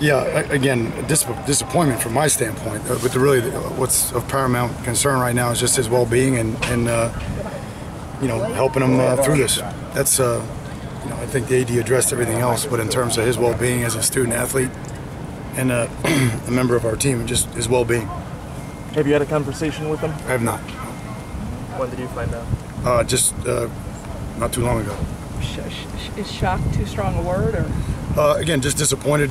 Yeah, again, disappointment from my standpoint. But what's of paramount concern right now is just his well-being and helping him through this. That's I think the AD addressed everything else, but in terms of his well-being as a student athlete and a member of our team, just his well-being. Have you had a conversation with him? I have not. When did you find out? Just not too long ago. Is shock too strong a word, or? Again, just disappointed.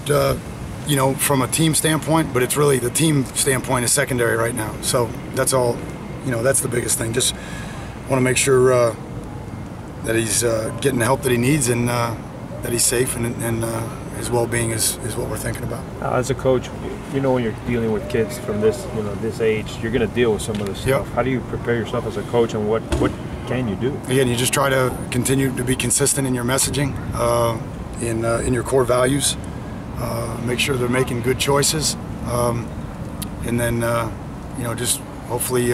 From a team standpoint, but it's really the team standpoint is secondary right now. So that's all, that's the biggest thing. Just want to make sure that he's getting the help that he needs and that he's safe and his well-being is what we're thinking about. As a coach, when you're dealing with kids from this age, you're going to deal with some of this stuff. Yep. How do you prepare yourself as a coach, and what can you do? Again, you just try to continue to be consistent in your messaging, in your core values. Make sure they're making good choices, and then just hopefully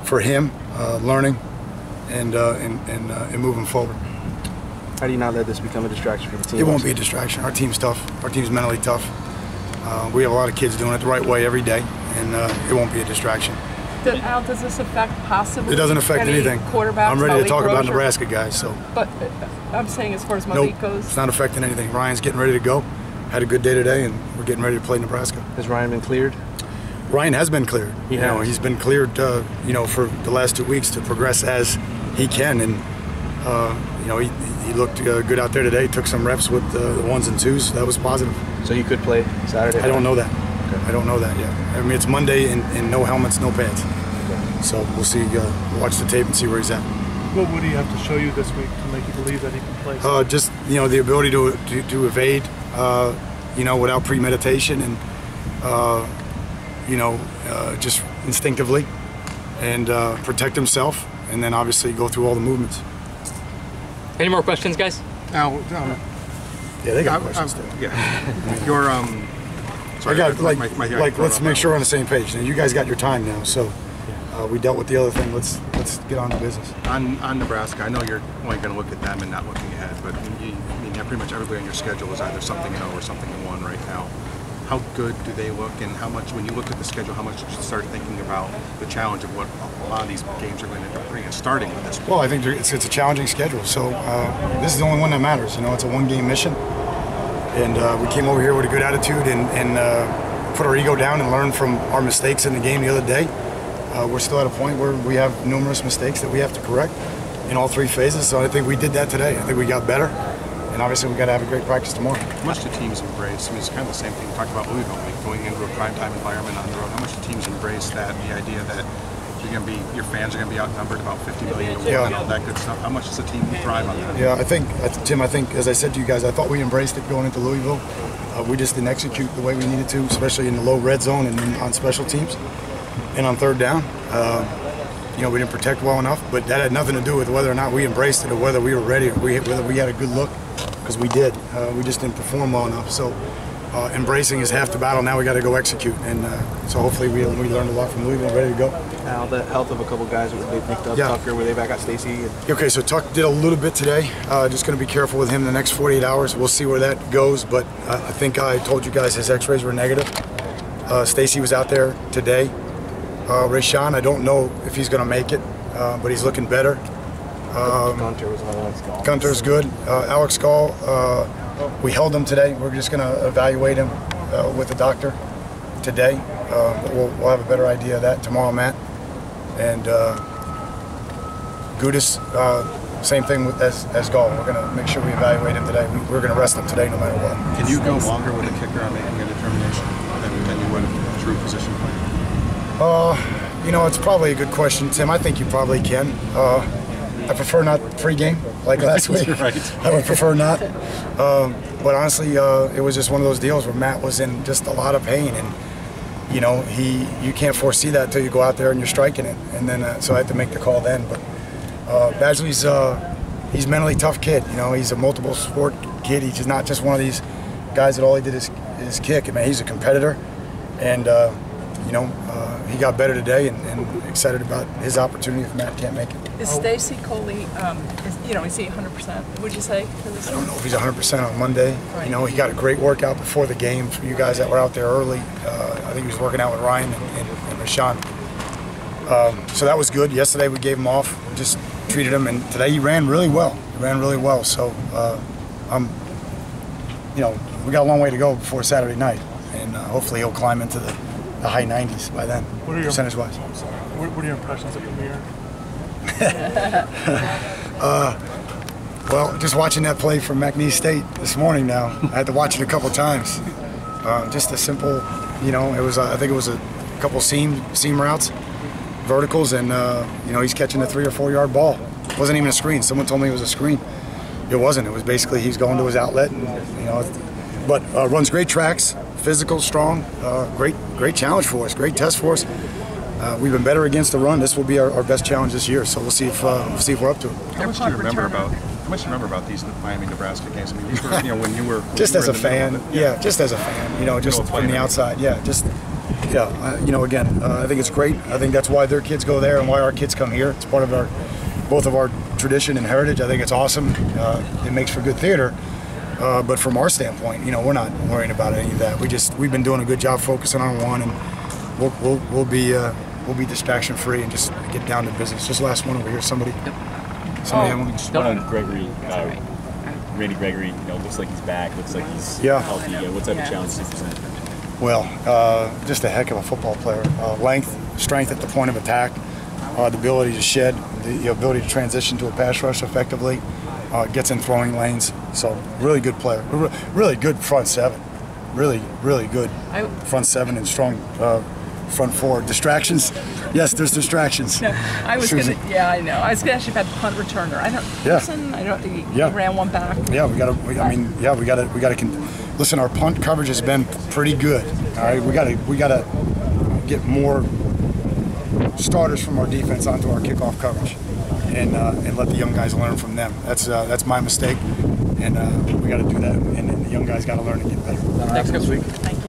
for him learning and moving forward. How do you not let this become a distraction for the team? It won't be a distraction. Our team's tough. Our team's mentally tough. We have a lot of kids doing it the right way every day, and it won't be a distraction. Al, does this affect possibly? It doesn't affect anything. Quarterbacks? I'm ready to Malik talk about Rosier? Nebraska guys. So. But I'm saying as far as Malik goes. It's not affecting anything. Ryan's getting ready to go. Had a good day today, and we're getting ready to play Nebraska. Has Ryan been cleared? Ryan has been cleared. He's been cleared. For the last 2 weeks to progress as he can, and he looked good out there today. Took some reps with the ones and twos. That was positive. So he could play Saturday? I don't know that. Okay. I don't know that yet. I mean, it's Monday and no helmets, no pads. Okay. So we'll see. Watch the tape and see where he's at. What would he have to show you this week to make you believe that he can play? Just the ability to evade, without premeditation and just instinctively, and protect himself, and then obviously go through all the movements. Any more questions, guys? Now, yeah, they got questions too. Yeah, your Sorry, I got let's make sure we're on the same page. Now, you guys got your time now, so. We dealt with the other thing. Let's get on to business. On Nebraska, I know you're only going to look at them and not looking ahead, but pretty much everybody on your schedule is either something in 0 or something in 1 right now. How good do they look, and how much, when you look at the schedule, how much did you start thinking about the challenge of what a lot of these games are going to end up bringing, starting with this one? Well, I think it's a challenging schedule, so this is the only one that matters. It's a one-game mission, and we came over here with a good attitude and put our ego down and learn from our mistakes in the game the other day. We're still at a point where we have numerous mistakes that we have to correct in all 3 phases, so I think we did that today. I think we got better, and obviously we got to have a great practice tomorrow. How much do teams embrace? I mean, it's kind of the same thing we talked about Louisville, going into a primetime environment on the road. How much do teams embrace that, the idea that your fans are going to be outnumbered about 50 million to 1 and all that good stuff? How much does a team thrive on that? Yeah, Tim, as I said to you guys, I thought we embraced it going into Louisville. We just didn't execute the way we needed to, especially in the low red zone and on special teams. And on third down, we didn't protect well enough, but that had nothing to do with whether or not we embraced it or whether we were ready or whether we had a good look, because we did. We just didn't perform well enough. So embracing is half the battle. Now we got to go execute, and so hopefully we learned a lot from Louisville, ready to go. Now the health of a couple guys that they picked up, Tucker, were they back at Stacy? Okay, so Tuck did a little bit today. Just going to be careful with him the next 48 hours. We'll see where that goes, but I think I told you guys his x-rays were negative. Stacy was out there today. Rayshawn, I don't know if he's going to make it, but he's looking better. Gunter's good. Alex Gall, we held him today. We're just going to evaluate him with the doctor today. But we'll have a better idea of that tomorrow, Matt. And Gudis, same thing as Gall. We're going to make sure we evaluate him today. We're going to rest him today no matter what. Can you go longer with a kicker on making a determination than you would a true position player? It's probably a good question, Tim. I think you probably can. I prefer not pregame like last week. Right. I would prefer not. But honestly, it was just one of those deals where Matt was in just a lot of pain, and you can't foresee that until you go out there and you're striking it. And then so I had to make the call then. But Badgley's he's a mentally tough kid. He's a multiple sport kid. He's not just one of these guys that all he did is kick. I mean, he's a competitor, and he got better today, and excited about his opportunity if Matt can't make it. Is Stacy Coley, is he 100%, would you say? I don't know if he's 100% on Monday. Right. He got a great workout before the game for you guys that were out there early. I think he was working out with Ryan and Rashawn. So that was good. Yesterday we gave him off, just treated him, and today he ran really well. So, we got a long way to go before Saturday night, and hopefully he'll climb into the high 90s by then, percentage-wise. What are your impressions of Amir? Well, just watching that play from McNeese State this morning now, I had to watch it a couple times. Just a simple, I think it was a couple seam routes, verticals, and, he's catching a 3 or 4 yard ball. It wasn't even a screen. Someone told me it was a screen. It wasn't. It was basically he's going to his outlet, and, but runs great tracks, physical, strong, great challenge for us, great test for us. We've been better against the run. This will be our best challenge this year, so we'll see if we're up to it. How much do you remember about these Miami-Nebraska games? I mean, these were, when you were just as a fan, just as a fan, just from the outside, again, I think it's great. I think that's why their kids go there and why our kids come here. It's part of both of our tradition and heritage. I think it's awesome. It makes for good theater. But from our standpoint, we're not worrying about any of that. We've been doing a good job focusing on one, and we'll be distraction free and just get down to business. Just last one over here. Somebody had one. Just one on Gregory. Randy Gregory, looks like he's back. Looks like he's healthy. What type of challenge does he present? Well, just a heck of a football player. Length, strength at the point of attack, the ability to shed, the ability to transition to a pass rush effectively, gets in throwing lanes. So really good player. Really good front seven. Really good front seven and strong front four. Distractions? Yes, there's distractions. No, I was going to ask you about the punt returner. He ran one back. Yeah, we got to. Listen, our punt coverage has been pretty good. All right, we got to get more starters from our defense onto our kickoff coverage, and let the young guys learn from them. That's my mistake, and we got to do that. And the young guys got to learn to get better. Next week. Thank you.